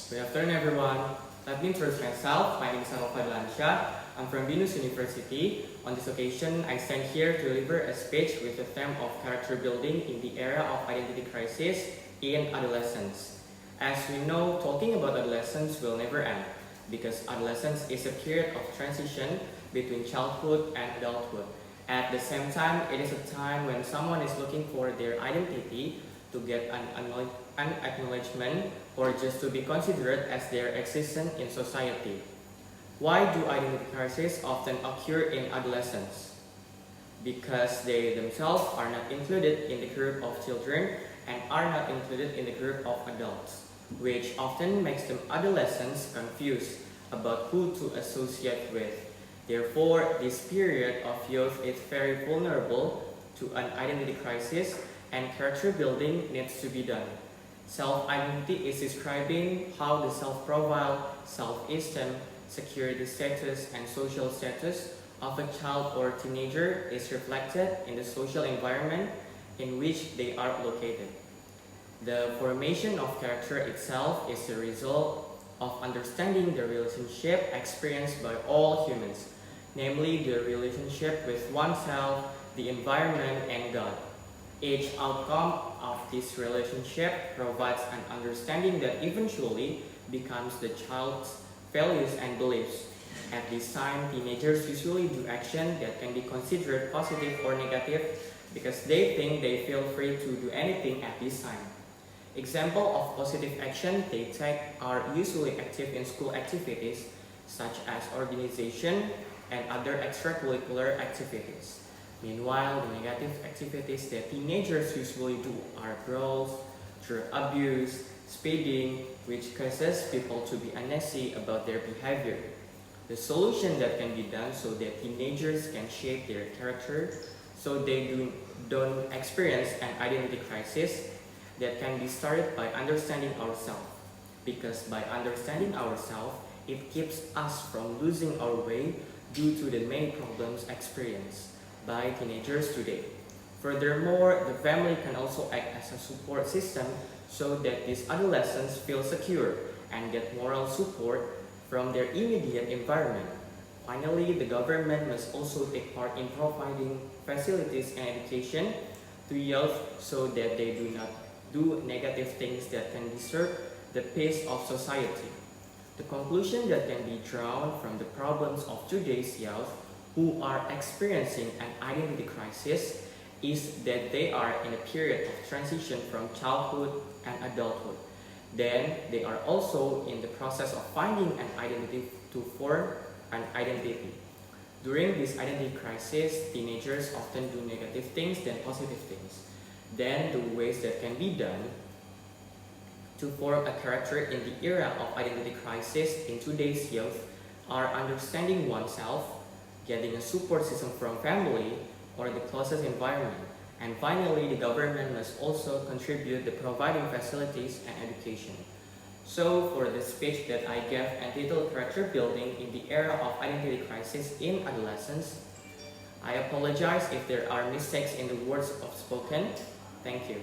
Good afternoon, everyone. Let me introduce myself. My name is Fadillahansyah. I'm from Binus University. On this occasion, I stand here to deliver a speech with the theme of character building in the era of identity crisis in adolescence. As we know, talking about adolescence will never end because adolescence is a period of transition between childhood and adulthood. At the same time, it is a time when someone is looking for their identity to get an acknowledgement or just to be considered as their existence in society. Why do identity crises often occur in adolescents? Because they themselves are not included in the group of children and are not included in the group of adults, which often makes them adolescents confused about who to associate with. Therefore, this period of youth is very vulnerable to an identity crisis and character building needs to be done. Self-identity is describing how the self-profile, self-esteem, security status, and social status of a child or teenager is reflected in the social environment in which they are located. The formation of character itself is the result of understanding the relationship experienced by all humans, namely the relationship with oneself, the environment, and God. Each outcome of this relationship provides an understanding that eventually becomes the child's values and beliefs. At this time, teenagers usually do action that can be considered positive or negative because they think they feel free to do anything at this time. Examples of positive action they take are usually active in school activities such as organization and other extracurricular activities. Meanwhile, the negative activities that teenagers usually do are brawls, drug abuse, speeding, which causes people to be uneasy about their behavior. The solution that can be done so that teenagers can shape their character so they don't experience an identity crisis that can be started by understanding ourselves. Because by understanding ourselves, it keeps us from losing our way due to the many problems experienced by teenagers today. Furthermore, the family can also act as a support system so that these adolescents feel secure and get moral support from their immediate environment. Finally, the government must also take part in providing facilities and education to youth so that they do not do negative things that can disturb the peace of society. The conclusion that can be drawn from the problems of today's youth who are experiencing an identity crisis is that they are in a period of transition from childhood and adulthood. Then they are also in the process of finding an identity to form an identity. During this identity crisis, teenagers often do negative things than positive things. Then the ways that can be done to form a character in the era of identity crisis in today's youth are understanding oneself, getting a support system from family or the closest environment, and finally the government must also contribute to providing facilities and education. So for the speech that I gave entitled Character Building in the Era of Identity Crisis in Adolescence, I apologize if there are mistakes in the words of spoken. Thank you.